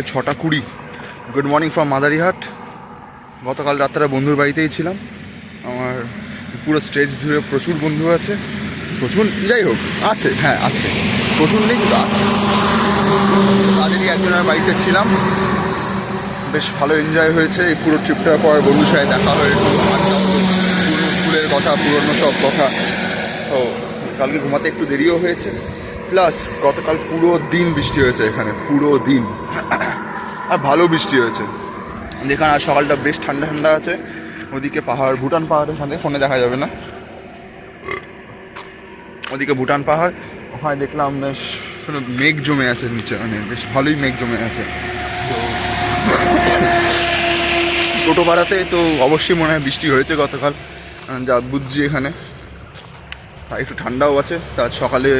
প্রায় 6:20। Good morning from Madarihat. গতকাল রাত্রে বন্ধুর বাড়িতেই ছিলাম। আমার পুরো স্টেজ ধরে প্রচুর বন্ধু আছে, প্রচুর যাই হোক আছে, হ্যাঁ আছে, প্রচুর নেই কিন্তু আছে। তাদেরই একজনের বাড়িতে ছিলাম, বেশ ভালো এনজয় হয়েছে এই পুরো ট্রিপটার পর। বন্ধুর সাথে দেখা হয়ে পুরনো স্কুলের কথা, পুরনো সব কথা। তো কালকে ঘুমাতে একটু দেরিও হয়েছে, প্লাস গতকাল পুরো দিন বৃষ্টি হয়েছে এখানে, পুরো দিন, আর ভালো বৃষ্টি হয়েছে। যেখানে আর সকালটা বেশ ঠান্ডা ঠান্ডা আছে। ওদিকে পাহাড়, ভুটান পাহাড়ের সাথে ফোনে দেখা যাবে না, ওদিকে ভুটান পাহাড়। ওখানে দেখলাম বেশ মেঘ জমে আছে নিচে, মানে বেশ ভালোই মেঘ জমে আছে। তো টোটোপাড়াতে তো অবশ্যই মনে হয় বৃষ্টি হয়েছে গতকাল, যা বুঝছি এখানে। একটু ঠান্ডাও আছে, তার সকালে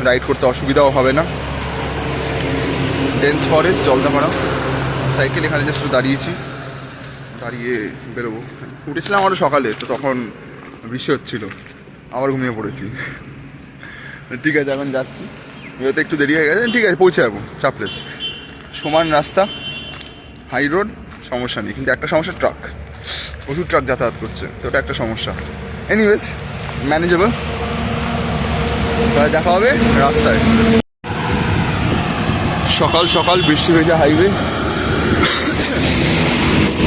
রাইড করতে অসুবিধাও হবে না। Dense forest, Jaldapara. সাইকেল এখানে জাস্ট দাঁড়িয়েছি, দাঁড়িয়ে বেরোবো। উঠেছিলাম আরও সকালে, তো তখন বৃষ্টি হচ্ছিলো, আবার ঘুমিয়ে পড়েছি। ঠিক আছে, এখন যাচ্ছি, বেরোতে একটু দেরি হয়ে গেছে, ঠিক আছে পৌঁছে যাবো চাপলেস। সমান রাস্তা, হাই রোড, সমস্যা নেই। কিন্তু একটা সমস্যা, ট্রাক, প্রচুর ট্রাক যাতায়াত করছে, তো ওটা একটা সমস্যা। Anyways manageable. তাহলে দেখা হবে রাস্তায়। সকাল সকাল বৃষ্টি হয়েছে হাইওয়ে,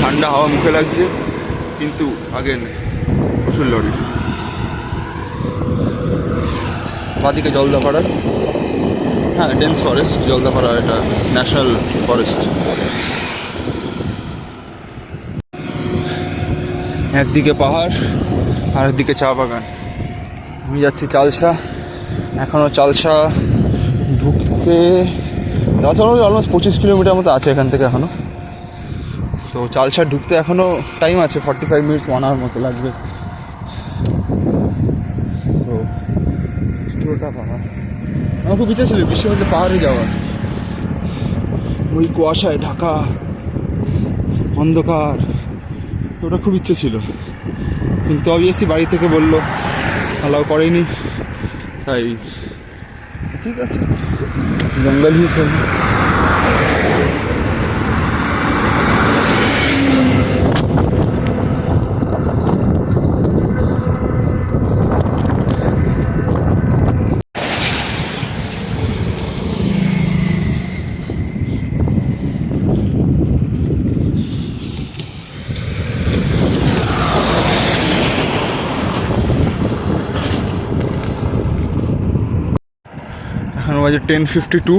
ঠান্ডা হাওয়া মুখে লাগছে, কিন্তু আগে প্রচুর লরি। বাদিকে জলদাপাড়া, হ্যাঁ ডেন্স ফরেস্ট জলদাপাড়া, এটা ন্যাশনাল ফরেস্ট। একদিকে পাহাড় আর একদিকে চা বাগান। আমি যাচ্ছি চালসা। এখনও চালসা ঢুকতে অলমোস্ট 25 কিলোমিটার মতো আছে এখান থেকে এখনও। তো চালসা ঢুকতে এখনও টাইম আছে, 45 মিনিটস, 1 আওয়ার মতো লাগবে। তো পুরোটা পাহাড়। আমার খুব ইচ্ছা ছিল বৃষ্টির মধ্যে পাহাড়ে যাওয়ার, ওই কুয়াশায় ঢাকা, অন্ধকার, ওটা খুব ইচ্ছে ছিল। কিন্তু অবভিয়াসলি বাড়ি থেকে বললো, অ্যালাউ করেনি, তাই ঠিক আছে, জঙ্গল হিসেবে। এখন বাজে 10:52,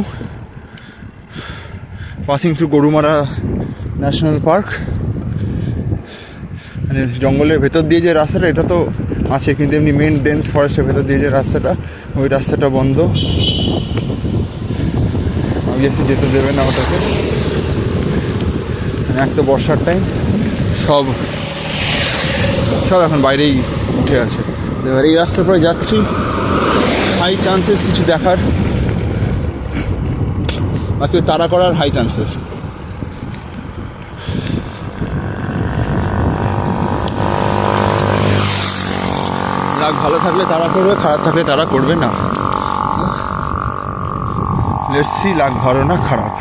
passing through Gorumara national park. মানে জঙ্গলের ভেতর দিয়ে যে রাস্তাটা, এটা তো আছে, কিন্তু এমনি মেন ডেন্স ফরেস্টের ভেতর দিয়ে যে রাস্তাটা, ওই রাস্তাটা বন্ধ। অবভিয়াসলি যেতে দেবে না ওটাকে, এক তো বর্ষার টাইম, সব এখন বাইরেই উঠে আছে। এবার এই রাস্তার পরে যাচ্ছি, হাই চান্সেস কিছু দেখার, বা কেউ তাড়া করার হাই চান্সেস। লাক ভালো থাকলে তাড়া করবে, খারাপ থাকলে তাড়া করবে না। লেটস সি, লাক ভালো না খারাপ।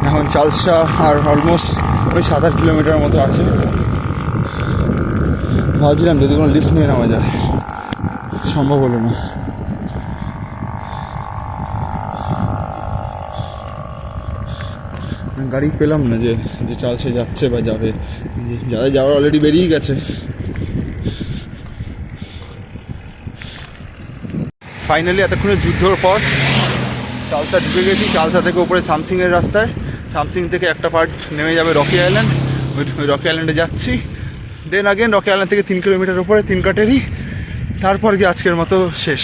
এখন চালসা আর অলমোস্ট ওই 7-8 কিলোমিটার মতো আছে। ভাবছিলাম যদি কোনো লিফট নিয়ে নেওয়া যায়, সম্ভব হলো না। গাড়ি পেলাম না যে চালসে যাচ্ছে বা যাবে, যাদের যাওয়ার অলরেডি বেরিয়ে গেছে। ফাইনালি এতক্ষণের যুদ্ধর পর চালসা ঢুকে গেছি। চালসা থেকে উপরে সামসিংয়ের রাস্তায়, সামসিং থেকে একটা পার্ট নেমে যাবে রকি আইল্যান্ড, ওই রকি আইল্যান্ডে যাচ্ছি। দেন আগেন রকি আইল্যান্ড থেকে 3 কিলোমিটার উপরে 3 কাটেরি, তারপর গিয়ে আজকের মতো শেষ।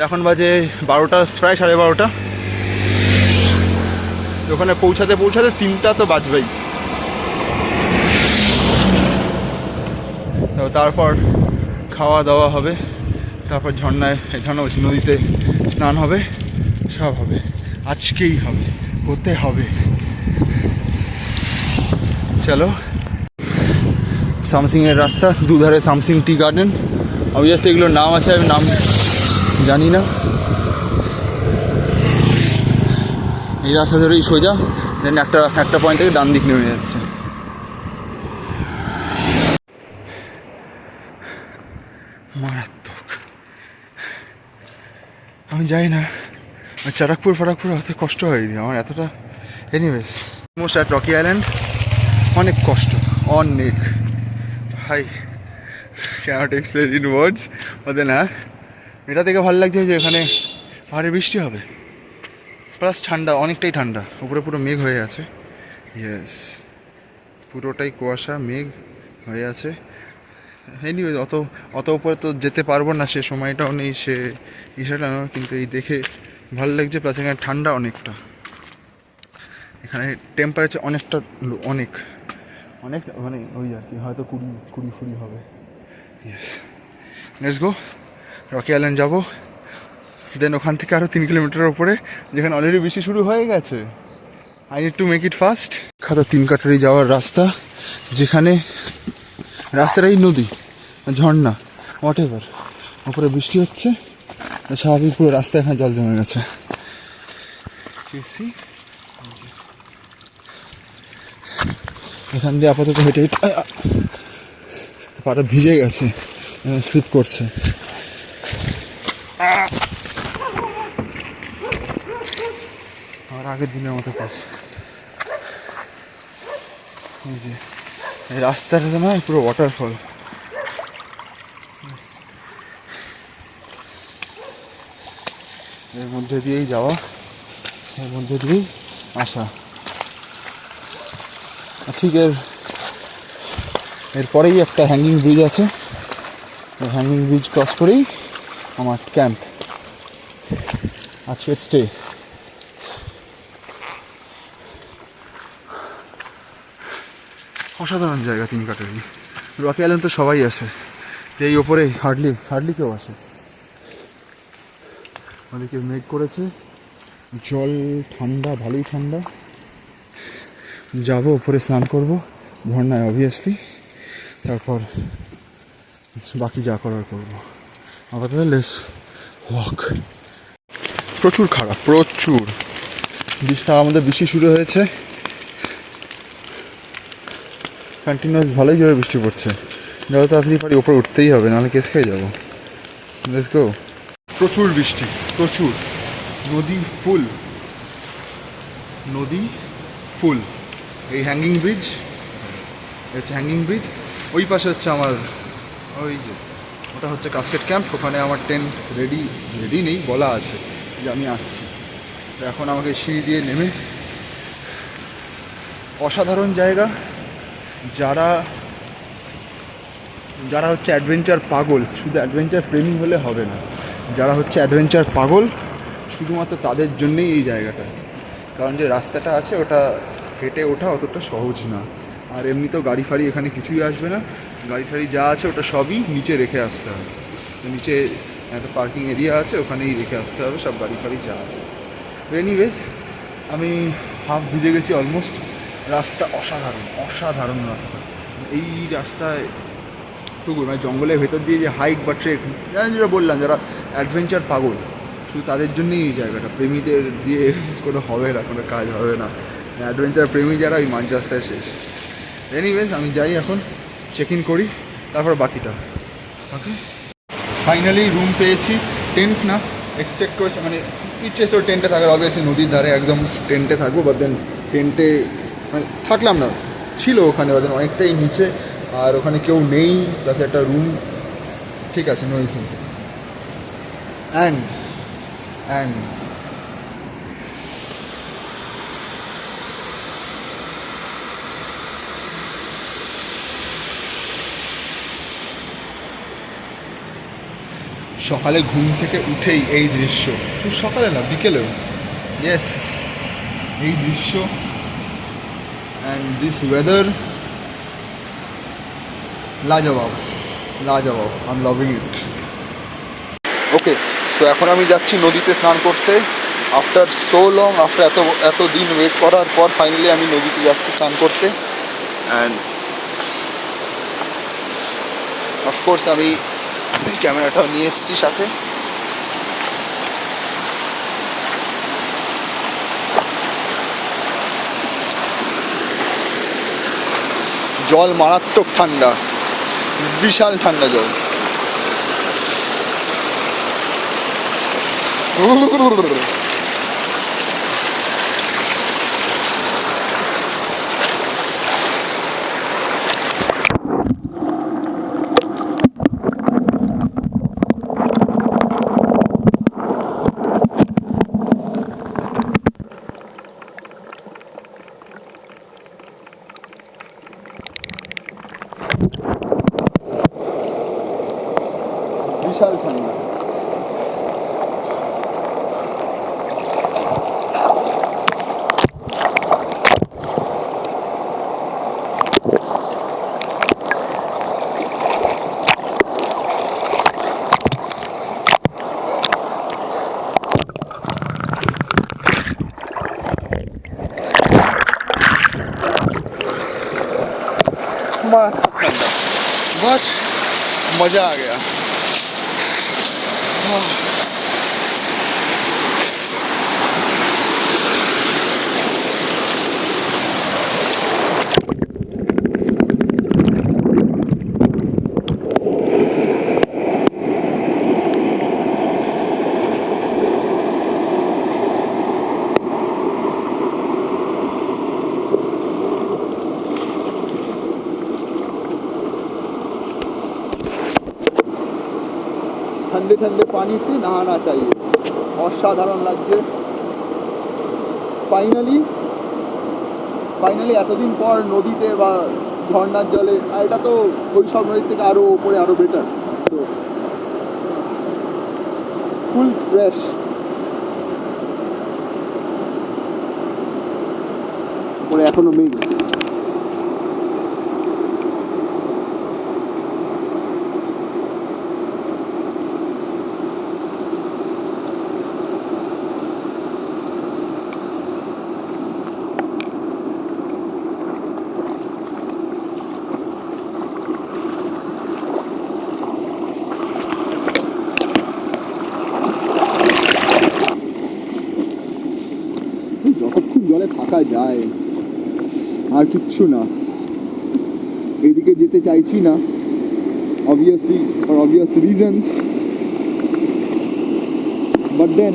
এখন বাজে 12টা, প্রায় 12:30। ওখানে পৌঁছাতে 3টা তো বাজবেই। তো তারপর খাওয়া দাওয়া হবে, তারপর নদীতে স্নান হবে, সব হবে, আজকেই হবে, করতে হবে। চলো, সামসিংয়ের রাস্তা, দুধারে সামসিং টি গার্ডেন। অবভিয়াসলি এগুলোর নাম আছে, আমি নাম জানি না। এই রাস্তা ধরেই সোজা, দেন একটা পয়েন্ট থেকে ডান দিক নেমে যাচ্ছে। মারাত্মক। আমি যাই না চারাকপুর অত কষ্ট হয়নি আমার এতটা। Anyways, most at Rocky island অনেক কষ্ট, অনেক ভাই, ক্যানট এক্সপ্লেন ইন ওয়ার্ডস। ওদের না এটা দেখে ভালো লাগছে যে এখানে পাহাড়ে বৃষ্টি হবে, প্লাস ঠান্ডা, অনেকটাই ঠান্ডা। উপরে পুরো মেঘ হয়ে আছে, ইয়েস, পুরোটাই কুয়াশা মেঘ হয়ে আছে। এনিওয়েজ, অত উপরে তো যেতে পারবো না, সে সময়টাও নেই, সে বিষয়টা না, কিন্তু এই দেখে ভালো লাগছে। প্লাস এখানে ঠান্ডা অনেকটা, এখানে টেম্পারেচার অনেকটা, অনেক মানে ওই আর কি, হয়তো 20 হবে। Yes, let's go, Rocky island যাবো। দেন ওখান থেকে আরও 3 কিলোমিটারের উপরে, যেখানে অলরেডি বৃষ্টি শুরু হয়ে গেছে। I need to make it fast. খাতা 3 কাটারি যাওয়ার রাস্তা, যেখানে রাস্তাটাই নদী, ঝর্ণা, হোয়াট এভার, ওপরে বৃষ্টি হচ্ছে, স্বাভাবিক পুরো রাস্তা এখানে জল জমে গেছে। এখান দিয়ে আপাতত হেঁটে পাটা ভিজে গেছে, স্লিপ করছে। আমার আগের দিনের মতো কাজ। এই যে এই রাস্তাটা না পুরো ওয়াটারফল, এর মধ্যে দিয়েই যাওয়া, এর মধ্যে দিয়েই আসা। ঠিক এরপরেই একটা হ্যাঙ্গিং ব্রিজ আছে, এই হ্যাঙ্গিং ব্রিজ ক্রস করেই আমার ক্যাম্প, আজকে স্টে। অসাধারণ জায়গা 3 কাটারি। রকি আইল্যান্ড তো সবাই আসে, এই ওপরে হার্ডলি কেউ আসে। ওদিকে মেঘ করেছে, জল ঠান্ডা, ভালোই ঠান্ডা। যাবো ওপরে, স্নান করবো ঝর্ণায় অবভিয়াসলি, তারপর বাকি যা করার করবো। আপাতত লেটস ওয়াক। প্রচুর খারাপ, প্রচুর বৃষ্টি, আমাদের বৃষ্টি শুরু হয়েছে কন্টিনিউয়াস, ভালোই জোরে বৃষ্টি পড়ছে। যত তাড়াতাড়ি পারি ওপরে উঠতেই হবে, নাহলে কেস খেয়ে যাবো। Let's go. প্রচুর বৃষ্টি, প্রচুর, নদী ফুল। এই হ্যাঙ্গিং ব্রিজ, হচ্ছে হ্যাঙ্গিং ব্রিজ, ওই পাশে হচ্ছে আমার, ওই যে ওটা হচ্ছে কাস্কেট ক্যাম্প। ওখানে আমার টেন্ট রেডি নেই, বলা আছে যে আমি আসছি। তো এখন আমাকে সিঁড়ি দিয়ে নেমে, অসাধারণ জায়গা। যারা হচ্ছে অ্যাডভেঞ্চার পাগল, শুধু অ্যাডভেঞ্চার প্রেমী হলে হবে না, যারা হচ্ছে অ্যাডভেঞ্চার পাগল শুধুমাত্র তাদের জন্যেই এই জায়গাটা। কারণ যে রাস্তাটা আছে ওটা হেঁটে ওঠা অতটা সহজ না, আর এমনিতেও গাড়ি ফাড়ি এখানে কিছুই আসবে না। গাড়ি ফাড়ি যা আছে ওটা সবই নিচে রেখে আসতে হবে। তো নিচে একটা পার্কিং এরিয়া আছে, ওখানেই রেখে আসতে হবে সব গাড়ি ফাড়ি যা আছে। এনিওয়েজ, আমি হাফ ভিজে গেছি অলমোস্ট। রাস্তা অসাধারণ রাস্তা। এই রাস্তায় টুকু মানে জঙ্গলের ভেতর দিয়ে যে হাইক বা ট্রেক, যেটা বললাম, যারা অ্যাডভেঞ্চার পাগল শুধু তাদের জন্যই এই জায়গাটা। প্রেমীদের দিয়ে কোনো হবে না, কোনো কাজ হবে না। অ্যাডভেঞ্চার প্রেমী যারা, ওই মাঝ রাস্তায় শেষ। এনিওয়েজ, আমি যাই এখন, চেক ইন করি, তারপর বাকিটা। ওকে, ফাইনালি রুম পেয়েছি। টেন্ট না, এক্সপেক্ট করেছি, মানে ইচ্ছে তো টেন্টে থাকার, অবভিয়াসলি নদীর ধারে একদম টেন্টে থাকবো, বাট দেন টেন্টে মানে থাকলাম না, ছিল ওখানে বাট দেন অনেকটাই নিচে, আর ওখানে কেউ নেই, প্লাস একটা রুম ঠিক আছে, নো ইস্যুস। অ্যান্ড সকালে ঘুম থেকে উঠেই এই দৃশ্য, শুধু সকালে না বিকেলেও, ইয়েস, এই দৃশ্য অ্যান্ড দিস ওয়েদার, লাজবাব, I am loving it. Okay, so এখন আমি যাচ্ছি নদীতে স্নান করতে। আফটার সো লং, আফটার এত দিন ওয়েট করার পর ফাইনালি আমি নদীতে যাচ্ছি স্নান করতে। অ্যান্ড অফকোর্স আমি ক্যামেরাটাও নিয়ে এসেছি সাথে। জল মারাত্মক ঠান্ডা, বিশাল ঠান্ডা জল। বিশাল ঠান্ডা। बस मज़ा आ गया। ठंडे ठंडे पानी से नहाना चाहिए, অসাধারণ লাগছে। ফাইনালি এতদিন পর নদীতে বা ঝর্ণার জলে, আর এটা তো ওই সব নদীর থেকে আরও ওপরে আরও বেটার, তো ফুল ফ্রেশ। ওপরে এখনো মেঘ। যতক্ষণ জলে থাকা যায় আর কিচ্ছু না। এইদিকে যেতে চাইছি না, obviously for obvious reasons, but then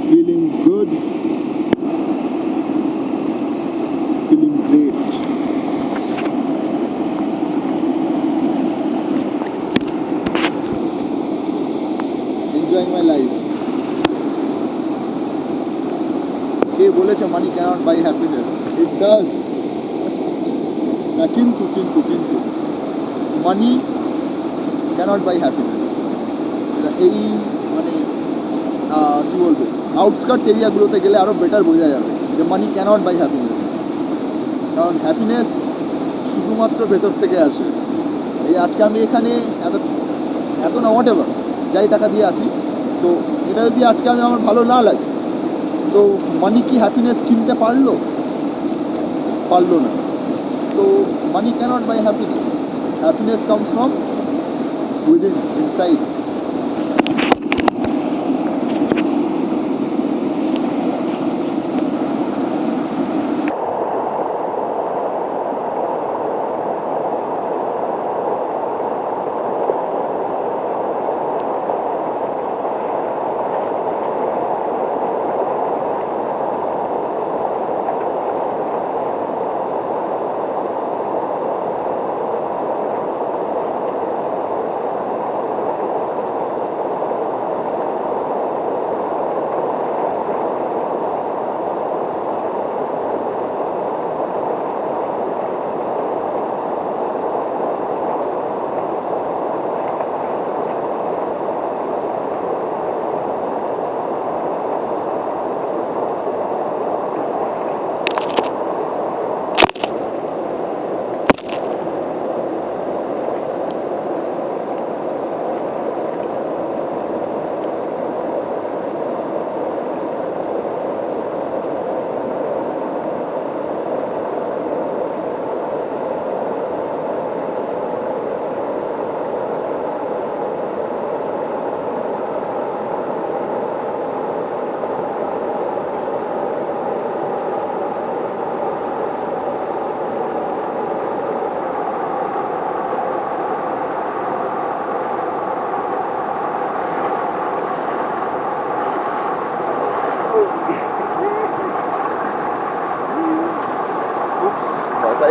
feeling good, feeling great. Enjoying my life. কে বলেছে money cannot buy happiness? It does. না, কিন্তু মানি ক্যানট বাই হ্যাপিনেস। এটা এই মানে কী বলবো, আউটস্কার্টস এরিয়াগুলোতে গেলে আরও বেটার বোঝা যাবে যে মানি ক্যানট বাই হ্যাপিনেস। কারণ হ্যাপিনেস শুধুমাত্র ভেতর থেকে আসে। এই আজকে আমি এখানে এত না হোয়াট এভার যাই টাকা দিয়ে আছি, তো এটা যদি আজকে আমার ভালো না লাগে, তো মানি কি হ্যাপিনেস কিনতে পারলো না। তো money cannot buy happiness. Happiness comes from within, inside.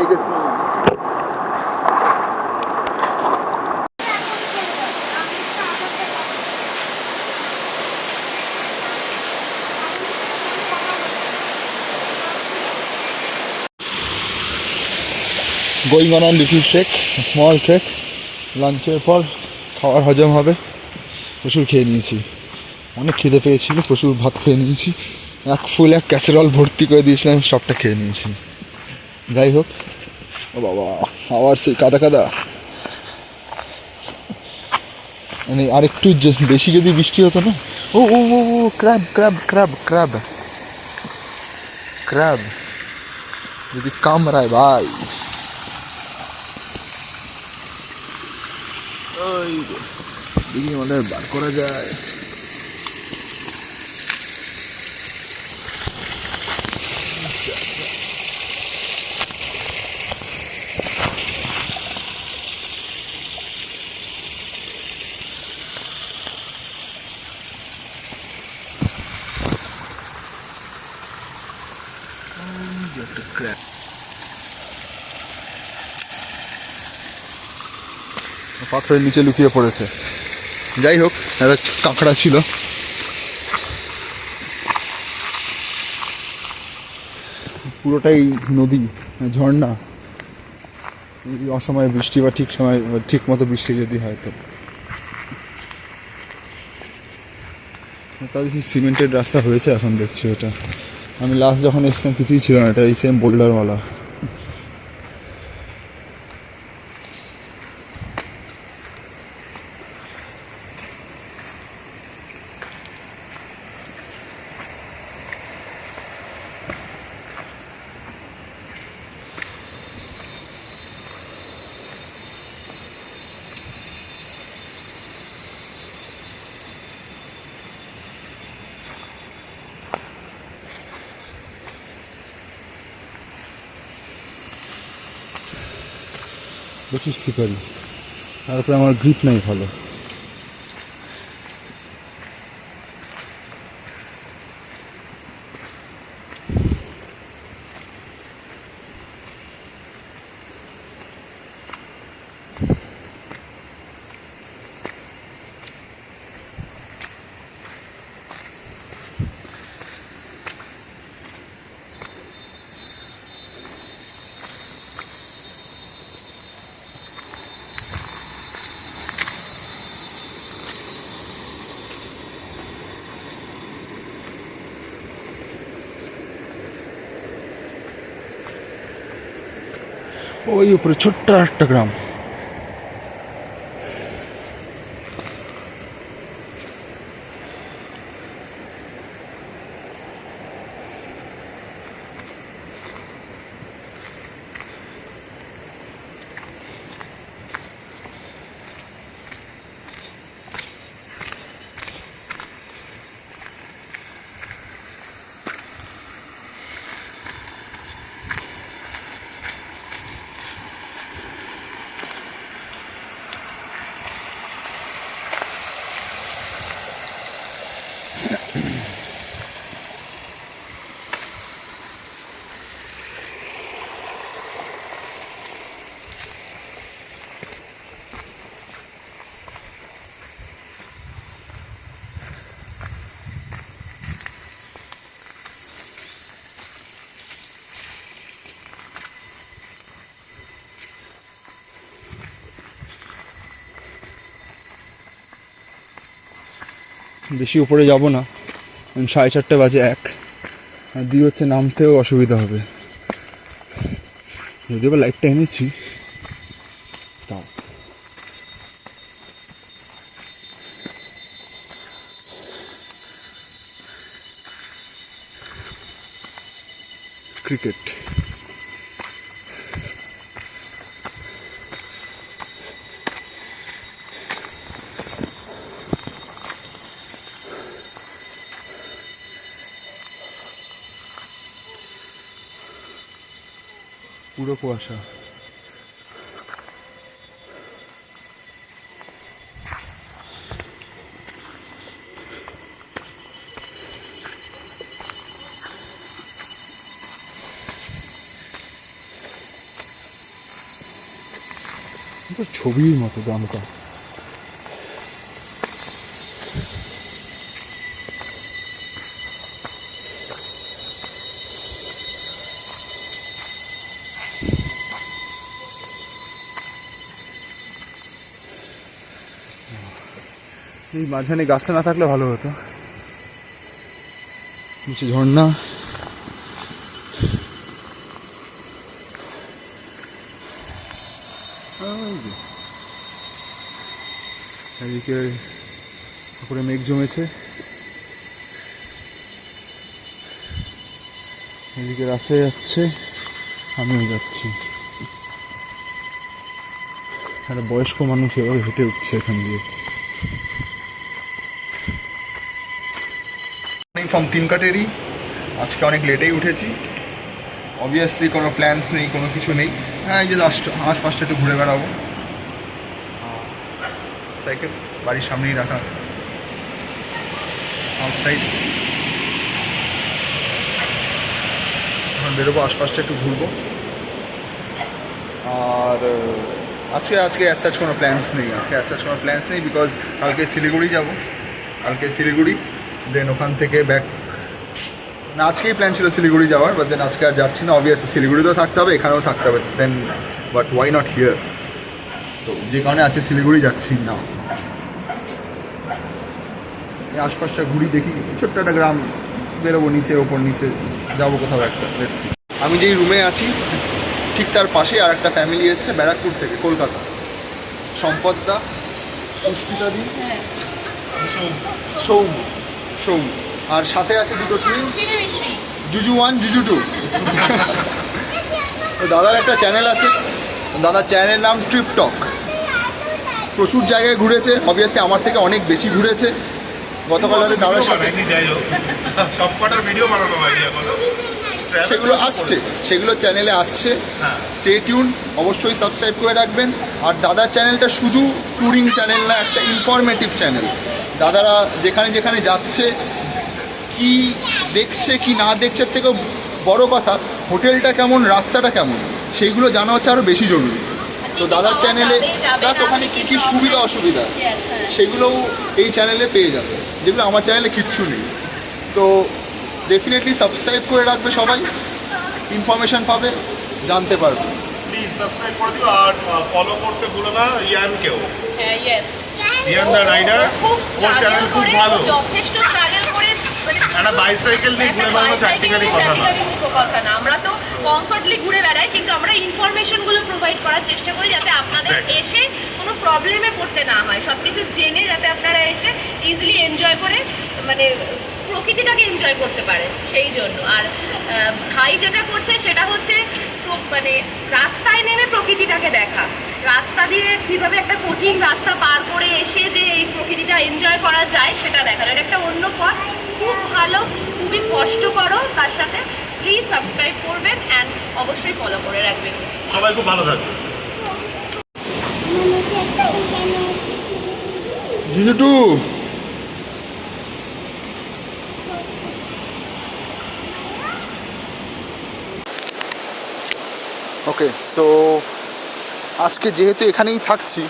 গেছি। Going on little trek, small trek. লাঞ্চের পর খাবার হজম হবে, প্রচুর খেয়ে নিয়েছি, অনেক খিদে পেয়েছিল, প্রচুর ভাত খেয়ে নিয়েছি, এক ক্যাসেরল ভর্তি করে দিয়েছিলাম, সবটা খেয়ে নিয়েছি। যাই হোক, ও বাবা আবার সেই কাদা কাদা, মানে আরেকটু বেশি যদি বৃষ্টি হতো না। ও ও ও ও crab crab crab crab crab যদি কামড়ায় ভাই, ওই দেখি আমাদের বার করা যায়। পাথরের নিচে লুকিয়ে পড়েছে। যাই হোক, একটা কাঁকড়া ছিল। পুরোটাই নদী, ঝর্ণা। অসময়ে বৃষ্টি বা ঠিক মতো বৃষ্টি যদি হয় তো তাদের সিমেন্টের রাস্তা হয়েছে এখন দেখছি। এটা আমি লাস্ট যখন এসেছিলাম কিছুই ছিল না, এটা এই সেম বোল্ডারওয়ালা। প্রচুর স্লিপারি, তারপরে আমার গ্রিপ নাই ভালো। ওই উপরে ছোট্ট একটা গ্রাম। বেশি উপরে যাব না, 4:30 বাজে, আর দুই হচ্ছে নামতেও অসুবিধা হবে। যদিও বা লাইটটা এনেছি তাও। ক্রিকেট পুরো কুয়াশা। তো ছবির মতো দমকা। এই মাঝখানে গাছটা না থাকলে ভালো হতো। নিচে ঝর্ণা, এদিকে উপরে মেঘ জমেছে, এদিকে রাস্তায় যাচ্ছে, আমিও যাচ্ছি। একটা বয়স্ক মানুষ এভাবে হেঁটে উঠছে এখান দিয়ে। ফ্রম তিনকাটেরই আজকে অনেক লেটেই উঠেছি। অবভিয়াসলি কোনো প্ল্যান্স নেই, কোনো কিছু নেই। হ্যাঁ, এই যে আশপাশটা একটু ঘুরে বেড়াবো। সাইকেল বাড়ির সামনেই রাখা আছে আউটসাইড। এখন বেরোবো, আশপাশটা একটু ঘুরবো। আর আজকে অ্যাজ সাচ কোনো প্ল্যান্স নেই, বিকজ কালকে শিলিগুড়ি যাব। দেন ওখান থেকে ব্যাক, না আজকেই প্ল্যান ছিল শিলিগুড়ি যাওয়ার, বাট দেন আজকে আর যাচ্ছি না। অবভিয়াসলি শিলিগুড়িতেও থাকতে হবে, এখানেও থাকতে হবে, দেন বাট ওয়াই নট হিয়ার। তো যে কারণে আছে শিলিগুড়ি যাচ্ছি না। আশপাশটা ঘুরি, দেখি ছোট্ট একটা গ্রাম, বেরোবো নিচে, ওপর নিচে যাবো কোথাও একটা। দেখছি আমি যেই রুমে আছি ঠিক তার পাশে আর একটা ফ্যামিলি এসছে ব্যারাকপুর থেকে, কলকাতা। সম্পদদা, পুষ্পিতাদি, সৌম, আর সাথে আছে দুটো টুইনস, জুজু 1 জুজু 2। তো দাদার একটা চ্যানেল আছে, দাদার চ্যানেলের নাম ট্রিপটক। প্রচুর জায়গায় ঘুরেছে, অবভিয়াসলি আমার থেকে অনেক বেশি ঘুরেছে। গতকাল রাতে দাদার সাথে সেগুলো চ্যানেলে আসছে। স্টে টিউন, অবশ্যই সাবস্ক্রাইব করে রাখবেন। আর দাদার চ্যানেলটা শুধু ট্যুরিং চ্যানেল না, একটা ইনফরমেটিভ চ্যানেল। দাদারা যেখানে যেখানে যাচ্ছে, কি দেখছে কি না দেখছে, থেকেও বড় কথা হোটেলটা কেমন, রাস্তাটা কেমন, সেইগুলো জানা হচ্ছে আরও বেশি জরুরি। তো দাদার চ্যানেলে প্লাস ওখানে কী কী সুবিধা অসুবিধা সেগুলোও এই চ্যানেলে পেয়ে যাবে, যেগুলো আমার চ্যানেলে কিচ্ছু নেই। তো ডেফিনেটলি সাবস্ক্রাইব করে রাখবে সবাই, ইনফরমেশন পাবে, জানতে পারবে। প্লিজ সাবস্ক্রাইব করে দিও আর ফলো করতে ভুলো না ইয়ানকেও। হ্যাঁ, ইয়েস, ইয়ান দ্য রাইডার, ওর চ্যানেল খুব ভালো। যথেষ্ট স্ট্রাগল করে একটা বাইসাইকেল নিয়ে ঘুরে বেড়ানো প্র্যাকটিক্যালি কথা না। আমরা তো কমফর্টলি ঘুরে বেড়াই, কিন্তু আমরা ইনফরমেশনগুলো প্রোভাইড করার চেষ্টা করি যাতে আপনাদের এসে কোনো প্রবলেমে পড়তে না হয়। সব কিছু জেনে যাতে আপনারা এসে ইজিলি এনজয় করে, মানে প্রকৃতিটাকে এনজয় করতে পারে, সেই জন্য। আর ভাই যেটা করছে সেটা হচ্ছে মানে রাস্তায় নেমে প্রকৃতিটাকে দেখা, রাস্তা দিয়ে কীভাবে একটা কঠিন রাস্তা পার করে এসে যে এই প্রকৃতিটা এনজয় করা যায় সেটা দেখার। এটা একটা অন্য পথ, খুব ভালো, খুবই কষ্টকর। তার সাথে প্লিজ সাবস্ক্রাইব করবেন অ্যান্ড অবশ্যই ফলো করে রাখবেন। সবাই খুব ভালো থাকবে। জুজু 2 ওকে। সো আজকে যেহেতু এখানেই থাকছি,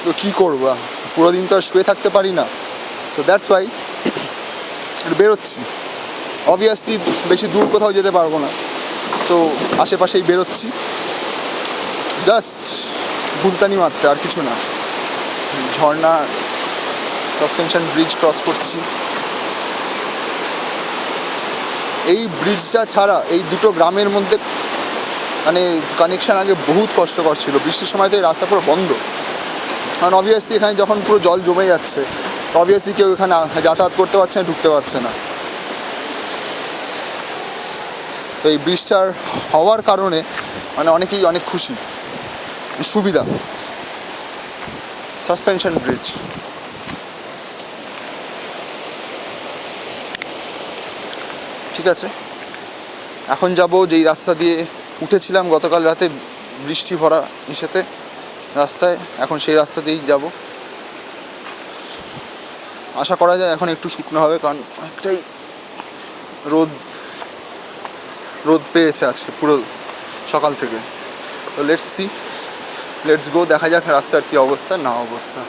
তো কী করবো, পুরো দিন তো আর শুয়ে থাকতে পারি না। সো দ্যাটস ওয়াই বেরোচ্ছি। অবভিয়াসলি বেশি দূর কোথাও যেতে পারবো না, তো আশেপাশেই বেরোচ্ছি, জাস্ট বুলতানি মারতে, আর কিছু না। ঝর্ণা, সাসপেনশন ব্রিজ ক্রস করছি। এই ব্রিজটা ছাড়া এই দুটো গ্রামের মধ্যে মানে কানেকশান আগে বহুত কষ্টকর ছিল। বৃষ্টির সময় তো এই রাস্তা পুরো বন্ধ, কারণ অবভিয়াসলি এখানে যখন পুরো জল জমে যাচ্ছে, তো অবভিয়াসলি কেউ এখানে যাতায়াত করতে পারছে না, ঢুকতে পারছে না। তো এই ব্রিজটার হওয়ার কারণে মানে অনেকেই অনেক খুশি, সুবিধা। সাসপেনশন ব্রিজ, ঠিক আছে। এখন যাব যেই রাস্তা দিয়ে উঠেছিলাম গতকাল রাতে বৃষ্টি ভরা ইসেতে রাস্তায়, এখন সেই রাস্তা দিয়েই যাব। আশা করা যায় এখন একটু শুকনো হবে, কারণ অনেকটাই রোদ পেয়েছে আজকে পুরো সকাল থেকে। তো লেটস সি লেটস গো, দেখা যাক রাস্তার কি অবস্থা না অবস্থা।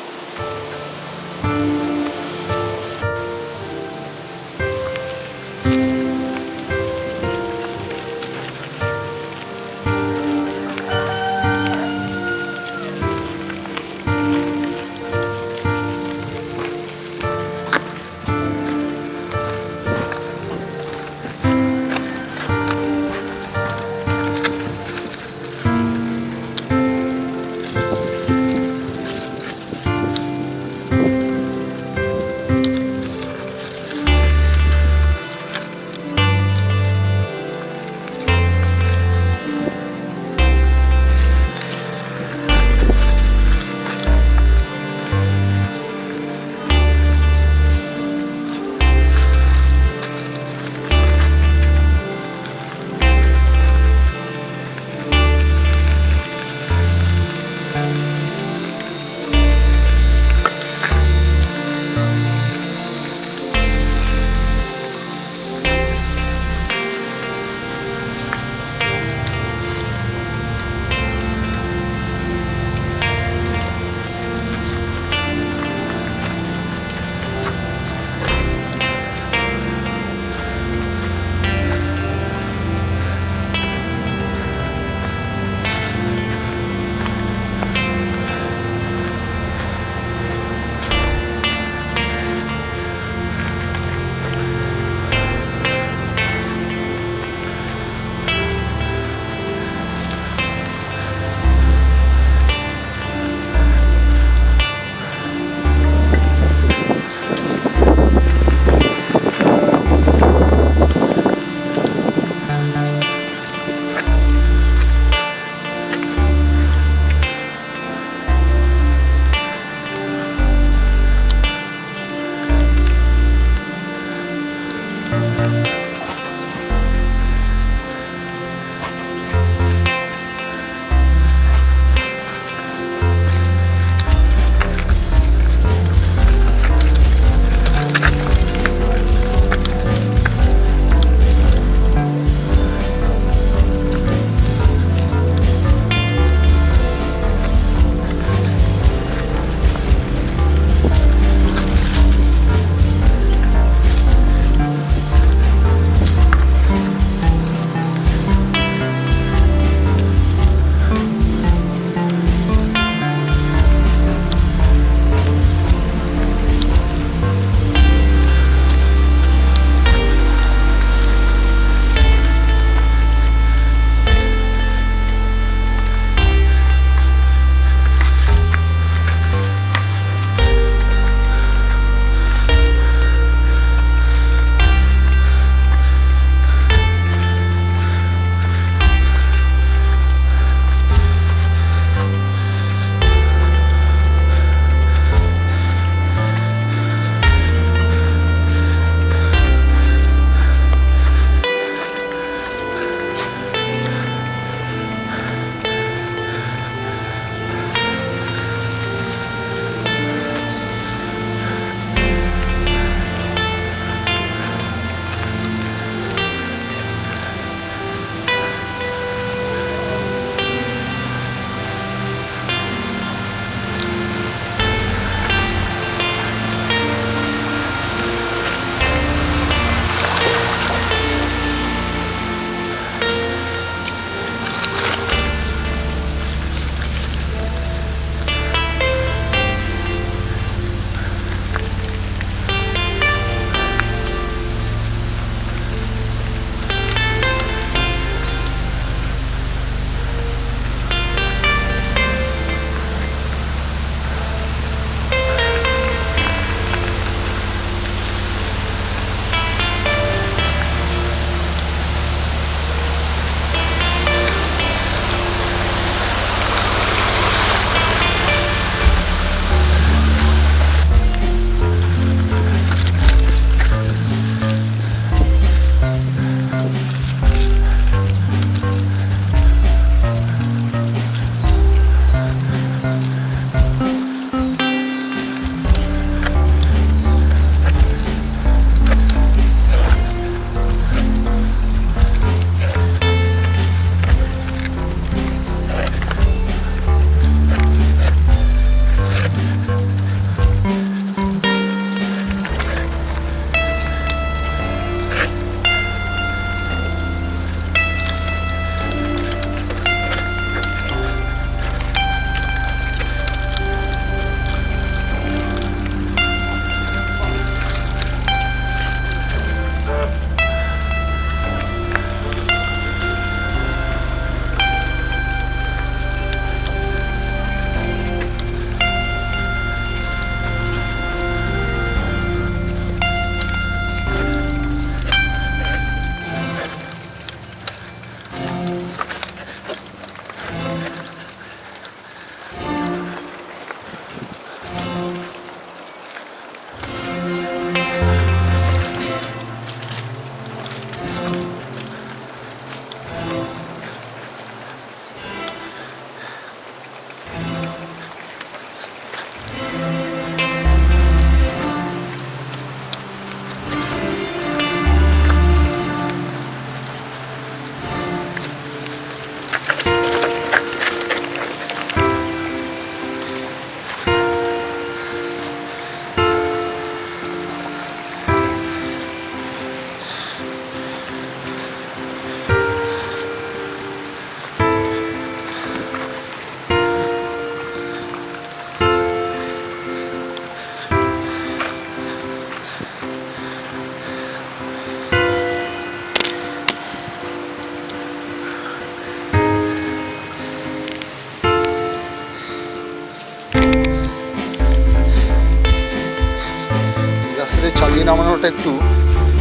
চালানোটা একটু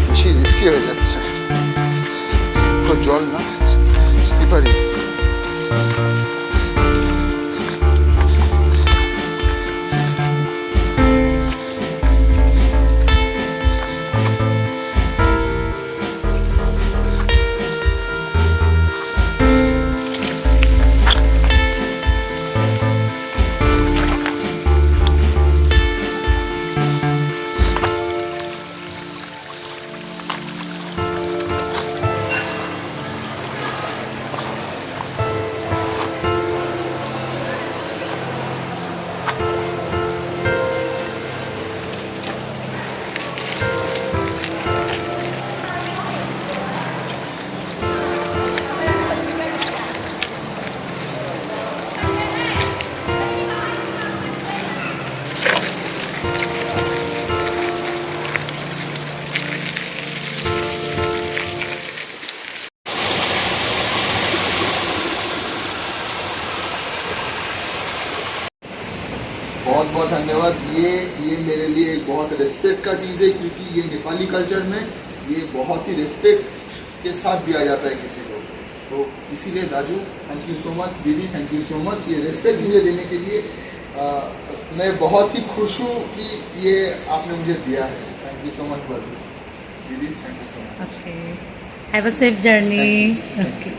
বেশি রিস্কি হয়ে যাচ্ছে। জল না, স্লিপারি। बहुत बहुत धन्यवाद। ये मेरे लिए एक बहुत रिस्पेक्ट का चीज़ है, क्योंकि ये नेपाली कल्चर में ये बहुत ही रिस्पेक्ट के साथ दिया जाता है किसी को। तो इसीलिए दाजू थैंक यू सो मच, दीदी थैंक यू सो मच, ये रिस्पेक्ट मुझे देने के लिए मैं बहुत ही खुश हूँ कि ये आपने मुझे दिया है। थैंक यू सो मच दाजू, दीदी thank you so much. Okay. Have a safe journey. Okay.